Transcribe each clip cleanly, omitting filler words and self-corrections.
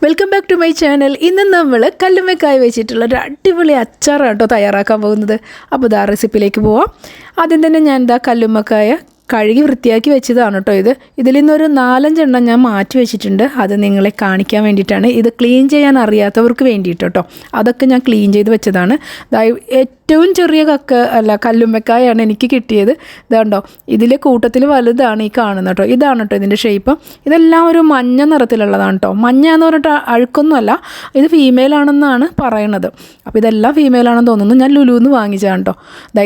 Welcome back to my channel. ഇന്ന് നമ്മൾ കല്ലുമ്മക്കായ വെച്ചിട്ടുള്ള ഒരു അടിപൊളി അച്ചാറാണ് കേട്ടോ തയ്യാറാക്കാൻ പോകുന്നത്. അപ്പോൾ ഇതാ റെസിപ്പിയിലേക്ക് പോവാം. ആദ്യം തന്നെ ഞാൻ ഇതാ കല്ലുമ്മക്കായ കഴുകി വൃത്തിയാക്കി വെച്ചതാണ് കേട്ടോ ഇത്. ഇതിൽ നിന്നൊരു 4-5 എണ്ണം ഞാൻ മാറ്റി വെച്ചിട്ടുണ്ട്. അത് നിങ്ങളെ കാണിക്കാൻ വേണ്ടിയിട്ടാണ്. ഇത് ക്ലീൻ ചെയ്യാൻ അറിയാത്തവർക്ക് വേണ്ടിയിട്ട് കേട്ടോ. അതൊക്കെ ഞാൻ ക്ലീൻ ചെയ്ത് വെച്ചതാണ്. ഏറ്റവും ചെറിയ കല്ലുമ്മക്കായാണ് എനിക്ക് കിട്ടിയത്. ഇതാണ്ടോ, ഇതിൽ കൂട്ടത്തിൽ വലുതാണ് ഈ കാണുന്നത് കേട്ടോ. ഇതാണ് കേട്ടോ ഇതിൻ്റെ ഷേപ്പ്. ഇതെല്ലാം ഒരു മഞ്ഞ നിറത്തിലുള്ളതാണ് കേട്ടോ. മഞ്ഞ എന്ന് പറഞ്ഞിട്ട് അഴുക്കൊന്നുമല്ല, ഇത് ഫീമെയിലാണെന്നാണ് പറയണത്. അപ്പോൾ ഇതെല്ലാം ഫീമെയിലാണെന്ന് തോന്നുന്നു. ഞാൻ ലുലുന്ന് വാങ്ങിച്ചതാണ് കേട്ടോ.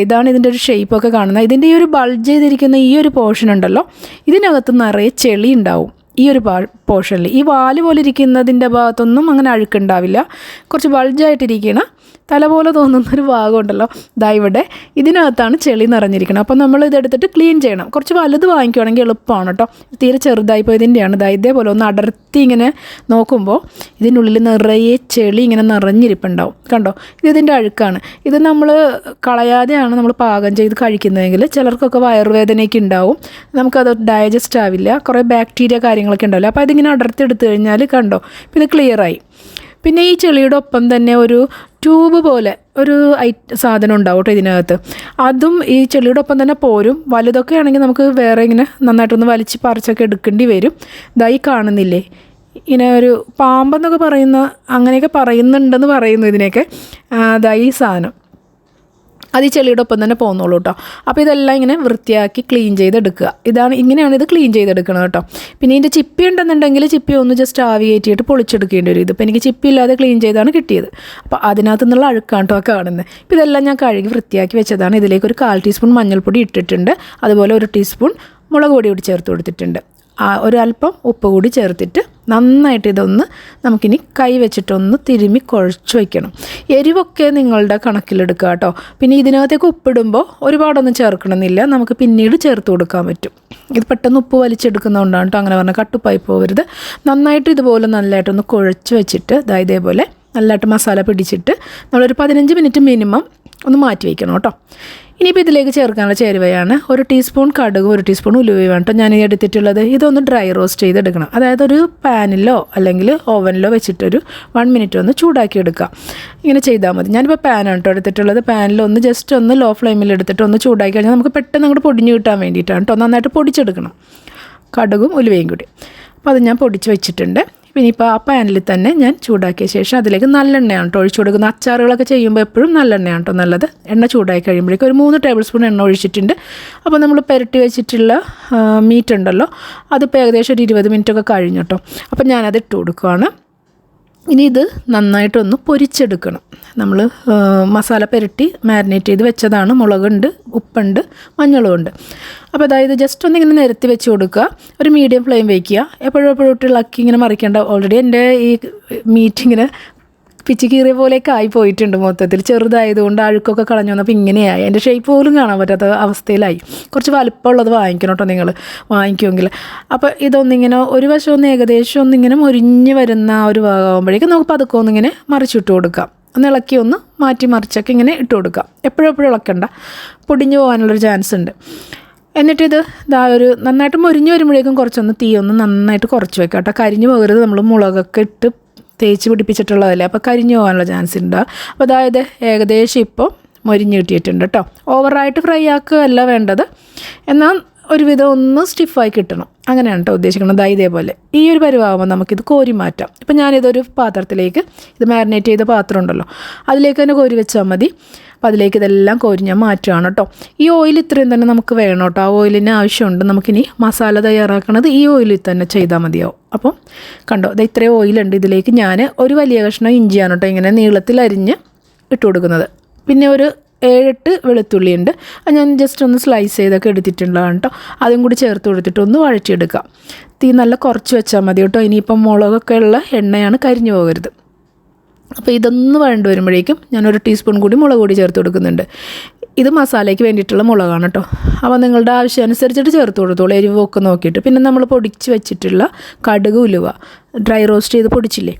ഇതാണ് ഇതിൻ്റെ ഒരു ഷേപ്പൊക്കെ കാണുന്നത്. ഇതിൻ്റെ ഈ ഒരു ബൾജ് ചെയ്തിരിക്കുന്ന ഈ ഒരു പോർഷൻ ഉണ്ടല്ലോ, ഇതിനകത്ത് നിറയെ ചെളി ഉണ്ടാവും. ഈ ഒരു പോർഷനിൽ ഈ വാല് പോലെ ഇരിക്കുന്നതിൻ്റെ ഭാഗത്തൊന്നും അങ്ങനെ അഴുക്കുണ്ടാവില്ല. കുറച്ച് ബൾജായിട്ടിരിക്കണം തല പോലെ തോന്നുന്നൊരു ഭാഗമുണ്ടല്ലോ, ഇവിടെ ഇതിനകത്താണ് ചെളി നിറഞ്ഞിരിക്കണം. അപ്പോൾ നമ്മൾ ഇതെടുത്തിട്ട് ക്ലീൻ ചെയ്യണം. കുറച്ച് വലുത് വാങ്ങിക്കുവാണെങ്കിൽ എളുപ്പമാണ് കേട്ടോ. തീരെ ചെറുതായിപ്പോൾ ഇതിൻ്റെയാണ്. ഇതേപോലെ ഒന്ന് അടർത്തി ഇങ്ങനെ നോക്കുമ്പോൾ ഇതിനുള്ളിൽ നിറയെ ചെളി ഇങ്ങനെ നിറഞ്ഞിരിപ്പുണ്ടാവും. കണ്ടോ, ഇതിൻ്റെ അഴുക്കാണ്. ഇത് നമ്മൾ കളയാതെയാണ് നമ്മൾ പാകം ചെയ്ത് കഴിക്കുന്നതെങ്കിൽ ചിലർക്കൊക്കെ വയറുവേദനയൊക്കെ ഉണ്ടാവും. നമുക്കത് ഡൈജസ്റ്റ് ആവില്ല. കുറേ ബാക്ടീരിയ കാര്യങ്ങളൊക്കെ ഉണ്ടാവില്ല. അപ്പോൾ അതിങ്ങനെ അടർത്തി എടുത്തു കഴിഞ്ഞാൽ കണ്ടോ, ഇത് ക്ലിയറായി. പിന്നെ ഈ ചെളിയുടെ ഒപ്പം തന്നെ ഒരു ട്യൂബ് പോലെ ഒരു സാധനം ഉണ്ടാവും കേട്ടോ ഇതിനകത്ത്. അതും ഈ ചെളിയുടെ ഒപ്പം തന്നെ പോരും. വലുതൊക്കെ ആണെങ്കിൽ നമുക്ക് വേറെ ഇങ്ങനെ നന്നായിട്ടൊന്ന് വലിച്ച് പറിച്ചൊക്കെ എടുക്കേണ്ടി വരും. ഇതായി കാണുന്നില്ലേ, ഇങ്ങനെ ഒരു പാമ്പെന്നൊക്കെ അങ്ങനെയൊക്കെ പറയുന്നുണ്ടെന്ന് പറയുന്നു ഇതിനെയൊക്കെ. ഈ സാധനം അത് ഈ ചെളിയുടെ ഒപ്പം തന്നെ പോകുന്നുള്ളൂ കേട്ടോ. അപ്പോൾ ഇതെല്ലാം ഇങ്ങനെ വൃത്തിയാക്കി ക്ലീൻ ചെയ്തെടുക്കുക. ഇങ്ങനെയാണ് ഇത് ക്ലീൻ ചെയ്തെടുക്കണം കേട്ടോ. പിന്നെ ഇതിൻ്റെ ചിപ്പി ഉണ്ടെന്നുണ്ടെങ്കിൽ ചിപ്പി ഒന്ന് ജസ്റ്റ് ആവി കയറ്റിയിട്ട് പൊളിച്ചെടുക്കേണ്ടി വരും. ഇതിപ്പോൾ എനിക്ക് ചിപ്പി ഇല്ലാതെ ക്ലീൻ ചെയ്താണ് കിട്ടിയത്. അപ്പോൾ അതിനകത്ത് നിന്നുള്ള അഴുക്കാണ് കേട്ടോ കാണുന്നത്. ഇപ്പോൾ ഇതെല്ലാം ഞാൻ കഴുകി വൃത്തിയാക്കി വെച്ചതാണ്. ഇതിലേക്ക് ഒരു 1/4 ടീസ്പൂൺ മഞ്ഞൾപ്പൊടി ഇട്ടിട്ടുണ്ട്. അതുപോലെ 1 ടീസ്പൂൺ മുളക് പൊടി കൂടി ചേർത്ത് കൊടുത്തിട്ടുണ്ട്. ഒരല്പം ഉപ്പ് കൂടി ചേർത്തിട്ട് നന്നായിട്ട് ഇതൊന്ന് നമുക്കിനി കൈ വെച്ചിട്ടൊന്ന് തിരുമ്മി കുഴച്ച് വയ്ക്കണം. എരിവൊക്കെ നിങ്ങളുടെ കണക്കിലെടുക്കുക കേട്ടോ. പിന്നെ ഇതിനകത്തേക്ക് ഉപ്പിടുമ്പോൾ ഒരുപാടൊന്നും ചേർക്കണമെന്നില്ല, നമുക്ക് പിന്നീട് ചേർത്ത് കൊടുക്കാൻ പറ്റും. ഇത് പെട്ടെന്ന് ഉപ്പ് വലിച്ചെടുക്കുന്നതുകൊണ്ടാണ് കേട്ടോ അങ്ങനെ പറഞ്ഞാൽ കട്ടുപ്പായി പോകരുത്. നന്നായിട്ട് ഇതുപോലെ നല്ലതായിട്ടൊന്ന് കുഴച്ച് വെച്ചിട്ട് ഇതേപോലെ നല്ലതായിട്ട് മസാല പിടിച്ചിട്ട് നമ്മളൊരു 15 മിനിറ്റ് മിനിമം ഒന്ന് മാറ്റി വയ്ക്കണം കേട്ടോ. ഇനിയിപ്പോൾ ഇതിലേക്ക് ചേർക്കാനുള്ള ചേരുവയാണ് 1 ടീസ്പൂൺ കടുകും 1 ടീസ്പൂൺ ഉലുവയുമാണ് കേട്ടോ ഞാൻ എടുത്തിട്ടുള്ളത്. ഇതൊന്ന് ഡ്രൈ റോസ്റ്റ് ചെയ്തെടുക്കണം. അതായത് ഒരു പാനിലോ അല്ലെങ്കിൽ ഓവനിലോ വെച്ചിട്ടൊരു 1 മിനിറ്റ് ഒന്ന് ചൂടാക്കി എടുക്കുക. ഇങ്ങനെ ചെയ്താൽ മതി. ഞാനിപ്പോൾ പാനാണ് കേട്ടോ എടുത്തിട്ടുള്ളത്. പാനിലൊന്ന് ജസ്റ്റ് ഒന്ന് ലോ ഫ്ലെയിമിൽ എടുത്തിട്ട് ഒന്ന് ചൂടാക്കി കഴിഞ്ഞാൽ നമുക്ക് പെട്ടെന്ന് അങ്ങോട്ട് പൊടിഞ്ഞ് കിട്ടാൻ വേണ്ടിയിട്ടാണ് കേട്ടോ. നന്നായിട്ട് പൊടിച്ചെടുക്കണം കടുകും ഉലുവയും കൂടി. അപ്പോൾ അത് ഞാൻ പൊടിച്ച് വെച്ചിട്ടുണ്ട്. പിന്നെ ഇപ്പോൾ ആ പാനിൽ തന്നെ ഞാൻ ചൂടാക്കിയ ശേഷം അതിലേക്ക് നല്ലെണ്ണയാണ് കേട്ടോ ഒഴിച്ചു കൊടുക്കുന്നത്. അച്ചാറുകളൊക്കെ ചെയ്യുമ്പോൾ എപ്പോഴും നല്ലെണ്ണയാണ് കേട്ടോ നല്ലത്. എണ്ണ ചൂടായി കഴിയുമ്പോഴേക്കും ഒരു 3 ടേബിൾ സ്പൂൺ എണ്ണ ഒഴിച്ചിട്ടുണ്ട്. അപ്പോൾ നമ്മൾ പുരട്ടി വെച്ചിട്ടുള്ള മീറ്റ് ഉണ്ടല്ലോ, അതിപ്പോൾ ഏകദേശം ഒരു 20 മിനിറ്റൊക്കെ കഴിഞ്ഞു കേട്ടോ. അപ്പോൾ ഞാനത് ഇട്ട് കൊടുക്കുകയാണ്. ഇനി ഇത് നന്നായിട്ടൊന്ന് പൊരിച്ചെടുക്കണം. നമ്മൾ മസാല പുരട്ടി മാരിനേറ്റ് ചെയ്ത് വെച്ചതാണ്. മുളകുണ്ട്, ഉപ്പുണ്ട്, മഞ്ഞളും ഉണ്ട്. അപ്പോൾ അതായത് ജസ്റ്റ് ഒന്നിങ്ങനെ നിരത്തി വെച്ച് കൊടുക്കുക. ഒരു മീഡിയം ഫ്ലെയിം വയ്ക്കുക. എപ്പോഴും ഇളക്കി ഇങ്ങനെ മറിക്കേണ്ട. ഓൾറെഡി എൻ്റെ ഈ മീറ്റ് ഇങ്ങനെ പിച്ചി കീറിയ പോലെയൊക്കെ ആയി പോയിട്ടുണ്ട്. മൊത്തത്തിൽ ചെറുതായതുകൊണ്ട് അഴുക്കൊക്കെ കളഞ്ഞു വന്നപ്പോൾ ഇങ്ങനെയായി. എൻ്റെ ഷേപ്പ് പോലും കാണാൻ പറ്റാത്ത അവസ്ഥയിലായി. കുറച്ച് വലിപ്പമുള്ളത് വാങ്ങിക്കണം കേട്ടോ നിങ്ങൾ വാങ്ങിക്കുമെങ്കിൽ. അപ്പോൾ ഇതൊന്നിങ്ങനെ ഒരു വശം ഒന്ന് ഏകദേശം ഒന്നിങ്ങനെ മൊരിഞ്ഞ് വരുന്ന ഒരു ഭാഗമാകുമ്പോഴേക്കും നമുക്ക് പതുക്കെ ഒന്നിങ്ങനെ മറിച്ചിട്ട് കൊടുക്കാം. ഒന്ന് ഇളക്കി ഒന്ന് മാറ്റി മറിച്ചൊക്കെ ഇങ്ങനെ ഇട്ട് കൊടുക്കാം. എപ്പോഴും ഇളക്കണ്ട, പൊടിഞ്ഞു പോകാനുള്ളൊരു ചാൻസ് ഉണ്ട്. എന്നിട്ടിത് ഒരു നന്നായിട്ട് മൊരിഞ്ഞ് വരുമ്പോഴേക്കും കുറച്ചൊന്ന് തീ ഒന്ന് നന്നായിട്ട് കുറച്ച് വെക്കാം കേട്ടോ. കരിഞ്ഞു പോകരുത്. നമ്മൾ മുളകൊക്കെ ഇട്ട് തേച്ച് പിടിപ്പിച്ചിട്ടുള്ളതല്ലേ, അപ്പോൾ കരിഞ്ഞു പോകാനുള്ള ചാൻസ് ഉണ്ട്. അപ്പോൾ അതായത് ഏകദേശം ഇപ്പോൾ മൊരിഞ്ഞ് കിട്ടിയിട്ടുണ്ട് കേട്ടോ. ഓവറായിട്ട് ഫ്രൈ ആക്കുകയല്ല വേണ്ടത്, എന്നാൽ ഒരുവിധം ഒന്ന് സ്റ്റിഫായി കിട്ടണം. അങ്ങനെയാണ് കേട്ടോ ഉദ്ദേശിക്കുന്നത്. ഇതേപോലെ ഈ ഒരു പരുവാകുമ്പോൾ നമുക്കിത് കോരി മാറ്റാം. ഇപ്പോൾ ഞാനിതൊരു പാത്രത്തിലേക്ക്, ഇത് മാരിനേറ്റ് ചെയ്ത പാത്രം ഉണ്ടല്ലോ അതിലേക്ക് തന്നെ കോരി വെച്ചാൽ മതി. അപ്പോൾ അതിലേക്ക് ഇതെല്ലാം കോരി ഞാൻ മാറ്റുകയാണ് കേട്ടോ. ഈ ഓയിൽ ഇത്രയും തന്നെ നമുക്ക് വേണം കേട്ടോ. ആ ഓയിലിന് ആവശ്യമുണ്ട്. നമുക്കിനി മസാല തയ്യാറാക്കണത് ഈ ഓയിലിൽ തന്നെ ചെയ്താൽ മതിയാവും. അപ്പം കണ്ടോ, ഇത്രയും ഓയിലുണ്ട്. ഇതിലേക്ക് ഞാൻ ഒരു വലിയ കഷ്ണം ഇഞ്ചിയാണ് കേട്ടോ ഇങ്ങനെ നീളത്തിൽ അരിഞ്ഞ് ഇട്ട് കൊടുക്കുന്നത്. പിന്നെ ഒരു 7-8 വെളുത്തുള്ളി ഉണ്ട്. അത് ഞാൻ ജസ്റ്റ് ഒന്ന് സ്ലൈസ് ചെയ്തൊക്കെ എടുത്തിട്ടുള്ളതാണ് കേട്ടോ. അതും കൂടി ചേർത്ത് കൊടുത്തിട്ട് ഒന്ന് വഴറ്റിയെടുക്കാം. തീ നല്ല കുറച്ച് വെച്ചാൽ മതി കേട്ടോ. ഇനിയിപ്പം മുളകൊക്കെ ഉള്ള എണ്ണയാണ്, കരിഞ്ഞു പോകരുത്. അപ്പോൾ ഇതൊന്ന് വഴണ്ട് വരുമ്പോഴേക്കും ഞാൻ 1 ടീസ്പൂൺ കൂടി മുളക് പൊടി ചേർത്ത് കൊടുക്കുന്നുണ്ട്. ഇത് മസാലയ്ക്ക് വേണ്ടിയിട്ടുള്ള മുളകാണ് കേട്ടോ. അപ്പോൾ നിങ്ങളുടെ ആവശ്യമനുസരിച്ചിട്ട് ചേർത്ത് കൊടുത്തോളൂ, എരിവൊക്കെ നോക്കിയിട്ട്. പിന്നെ നമ്മൾ പൊടിച്ച് വെച്ചിട്ടുള്ള കടുക് ഉലുവ ഡ്രൈ റോസ്റ്റ് ചെയ്ത് പൊടിച്ചില്ലേ,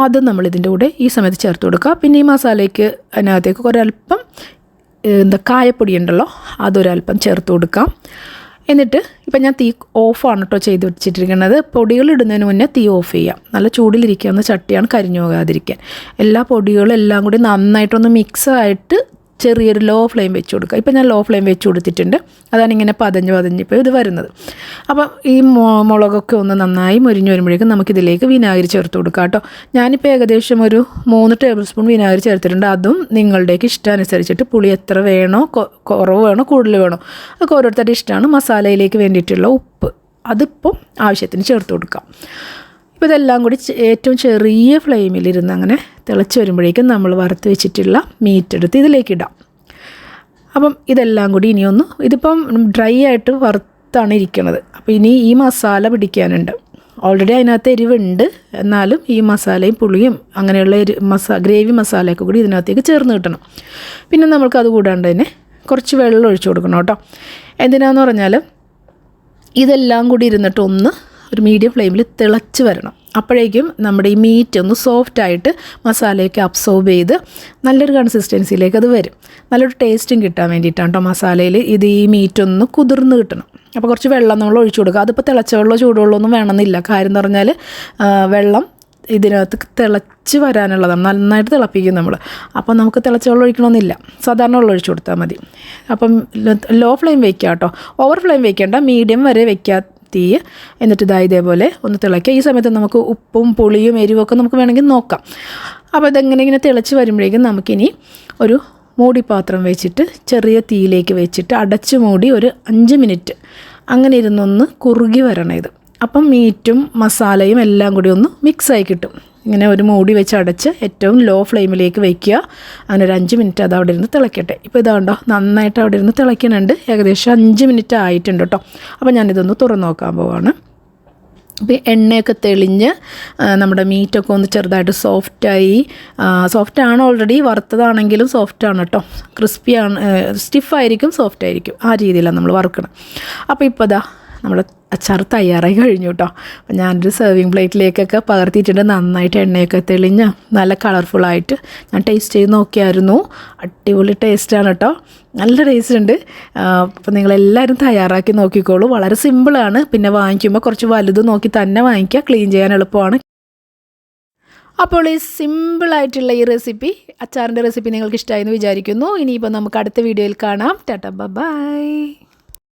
അത് നമ്മളിതിൻ്റെ കൂടെ ഈ സമയത്ത് ചേർത്ത് കൊടുക്കുക. പിന്നെ ഈ മസാലയ്ക്ക് അതിനകത്തേക്ക് ഒരല്പം കായപ്പൊടി ഉണ്ടല്ലോ, അതൊരല്പം ചേർത്ത് കൊടുക്കാം. എന്നിട്ട് ഇപ്പം ഞാൻ തീ ഓഫാണ് കേട്ടോ ചെയ്ത് വെച്ചിട്ടിരിക്കുന്നത്. പൊടികൾ ഇടുന്നതിന് മുന്നേ തീ ഓഫ് ചെയ്യാം. നല്ല ചൂടിലിരിക്കുന്ന ചട്ടിയാണ്, കരിഞ്ഞു പോകാതിരിക്കാൻ. എല്ലാ പൊടികളും എല്ലാം കൂടി നന്നായിട്ടൊന്ന് മിക്സായിട്ട് ചെറിയൊരു ലോ ഫ്ലെയിം വെച്ച് കൊടുക്കുക. ഇപ്പം ഞാൻ ലോ ഫ്ലെയിം വെച്ച് കൊടുത്തിട്ടുണ്ട്. അതാണ് ഇങ്ങനെ പതഞ്ഞിപ്പോൾ ഇത് വരുന്നത്. അപ്പം ഈ മുളകൊക്കെ ഒന്ന് നന്നായി മുരിഞ്ഞ് വരുമ്പോഴേക്കും നമുക്കിതിലേക്ക് വിനാഗിരി ചേർത്ത് കൊടുക്കാം കേട്ടോ. ഞാനിപ്പോൾ ഏകദേശം ഒരു 3 ടേബിൾ സ്പൂൺ വിനാഗിരി ചേർത്തിട്ടുണ്ട്. അതും നിങ്ങളുടേക്ക് ഇഷ്ടാനുസരിച്ചിട്ട് പുളി എത്ര വേണോ, കുറവ് വേണോ കൂടുതൽ വേണോ അതൊക്കെ ഓരോരുത്തരുടെ ഇഷ്ടമാണ്. മസാലയിലേക്ക് വേണ്ടിയിട്ടുള്ള ഉപ്പ് അതിപ്പോൾ ആവശ്യത്തിന് ചേർത്ത് കൊടുക്കാം. ഇപ്പോൾ ഇതെല്ലാം കൂടി ഏറ്റവും ചെറിയ ഫ്ലെയിമിലിരുന്ന് അങ്ങനെ തിളച്ച് വരുമ്പോഴേക്കും നമ്മൾ വറുത്ത് വെച്ചിട്ടുള്ള മീറ്റ് എടുത്ത് ഇതിലേക്ക് ഇടാം. അപ്പം ഇതെല്ലാം കൂടി ഇനിയൊന്ന്, ഇതിപ്പം ഡ്രൈ ആയിട്ട് വറുത്താണ് ഇരിക്കുന്നത്. അപ്പോൾ ഇനി ഈ മസാല പിടിക്കാനുണ്ട്. ഓൾറെഡി അതിനകത്ത് എരിവുണ്ട്, എന്നാലും ഈ മസാലയും പുളിയും അങ്ങനെയുള്ള ഗ്രേവി മസാലയൊക്കെ കൂടി ഇതിനകത്തേക്ക് ചേർന്ന് കിട്ടണം. പിന്നെ നമ്മൾക്ക് അത് കൂടാണ്ട് തന്നെ കുറച്ച് വെള്ളം ഒഴിച്ച് കൊടുക്കണം കേട്ടോ. എന്തിനാന്ന് പറഞ്ഞാൽ ഇതെല്ലാം കൂടി ഇരുന്നിട്ട് ഒന്ന് ഒരു മീഡിയം ഫ്ലെയിമിൽ തിളച്ച് വരണം. അപ്പോഴേക്കും നമ്മുടെ ഈ മീറ്റ് ഒന്ന് സോഫ്റ്റായിട്ട് മസാലയൊക്കെ അബ്സോർബ് ചെയ്ത് നല്ലൊരു കൺസിസ്റ്റൻസിയിലേക്ക് അത് വരും. നല്ലൊരു ടേസ്റ്റും കിട്ടാൻ വേണ്ടിയിട്ടാണ് കേട്ടോ മസാലയിൽ ഇത് ഈ മീറ്റ് ഒന്ന് കുതിർന്ന് കിട്ടണം. അപ്പോൾ കുറച്ച് വെള്ളം നമ്മൾ ഒഴിച്ചു കൊടുക്കുക. അതിപ്പോൾ തിളച്ച വെള്ളമോ ചൂടുവെള്ളമോ ഒന്നും വേണമെന്നില്ല. കാര്യം എന്ന് പറഞ്ഞാൽ വെള്ളം ഇതിനകത്ത് തിളച്ച് വരാനുള്ളതാണ്. നന്നായിട്ട് തിളപ്പിക്കും നമ്മൾ. അപ്പോൾ നമുക്ക് തിളച്ച വെള്ളം ഒഴിക്കണമെന്നില്ല, സാധാരണ വെള്ളം ഒഴിച്ചു കൊടുത്താൽ മതി. അപ്പം ലോ ഫ്ലെയിം വയ്ക്കുക കേട്ടോ, ഓവർ ഫ്ലെയിം വയ്ക്കേണ്ട, മീഡിയം വരെ വയ്ക്കുക തീ. എന്നിട്ട് ഇതേപോലെ ഒന്ന് തിളയ്ക്കുക. ഈ സമയത്ത് നമുക്ക് ഉപ്പും പുളിയും എരിവൊക്കെ നമുക്ക് വേണമെങ്കിൽ നോക്കാം. അപ്പോൾ ഇങ്ങനെ തിളച്ച് വരുമ്പോഴേക്കും നമുക്കിനി ഒരു മൂടിപ്പാത്രം വെച്ചിട്ട് ചെറിയ തീയിലേക്ക് വെച്ചിട്ട് അടച്ച് മൂടി ഒരു 5 മിനിറ്റ് അങ്ങനെ ഇരുന്നൊന്ന് കുറുകി വരണം ഇത്. അപ്പം മീറ്റും മസാലയും എല്ലാം കൂടി ഒന്ന് മിക്സായി കിട്ടും. ഇങ്ങനെ ഒരു മൂടി വെച്ച് അടച്ച് ഏറ്റവും ലോ ഫ്ലെയിമിലേക്ക് വയ്ക്കുക. അങ്ങനെ ഒരു 5 മിനിറ്റ് അത് അവിടെ ഇരുന്ന് തിളയ്ക്കട്ടെ. ഇപ്പോൾ ഇതാണ്ടോ നന്നായിട്ട് അവിടെ ഇരുന്ന് തിളയ്ക്കുന്നുണ്ട്. ഏകദേശം 5 മിനിറ്റ് ആയിട്ടുണ്ട് കേട്ടോ. അപ്പോൾ ഞാനിതൊന്ന് തുറന്ന് നോക്കാൻ പോവാണ്. അപ്പോൾ എണ്ണയൊക്കെ തെളിഞ്ഞ് നമ്മുടെ മീറ്റൊക്കെ ഒന്ന് ചെറുതായിട്ട് സോഫ്റ്റാണ്. ഓൾറെഡി വറുത്തതാണെങ്കിലും സോഫ്റ്റാണ് കേട്ടോ. ക്രിസ്പിയാണ്, സ്റ്റിഫായിരിക്കും, സോഫ്റ്റായിരിക്കും. ആ രീതിയിലാണ് നമ്മൾ വറുക്കണം. അപ്പോൾ ഇപ്പോൾ ഇതാ നമ്മുടെ അച്ചാർ തയ്യാറായി കഴിഞ്ഞു കേട്ടോ. അപ്പോൾ ഞാനൊരു സെർവിങ് പ്ലേറ്റിലേക്കൊക്കെ പകർത്തിയിട്ടുണ്ട്. നന്നായിട്ട് എണ്ണയൊക്കെ തെളിഞ്ഞ് നല്ല കളർഫുള്ളായിട്ട് ഞാൻ ടേസ്റ്റ് ചെയ്ത് നോക്കിയായിരുന്നു. അടിപൊളി ടേസ്റ്റാണ് കേട്ടോ, നല്ല ടേസ്റ്റ് ഉണ്ട്. അപ്പോൾ നിങ്ങളെല്ലാവരും തയ്യാറാക്കി നോക്കിക്കോളൂ. വളരെ സിമ്പിളാണ്. പിന്നെ വാങ്ങിക്കുമ്പോൾ കുറച്ച് വലുത് നോക്കി തന്നെ വാങ്ങിക്കുക, ക്ലീൻ ചെയ്യാൻ എളുപ്പമാണ്. അപ്പോൾ ഈ സിമ്പിളായിട്ടുള്ള ഈ റെസിപ്പി, അച്ചാറിൻ്റെ റെസിപ്പി നിങ്ങൾക്ക് ഇഷ്ടമായെന്ന് വിചാരിക്കുന്നു. ഇനിയിപ്പോൾ നമുക്ക് അടുത്ത വീഡിയോയിൽ കാണാം. Tata bye.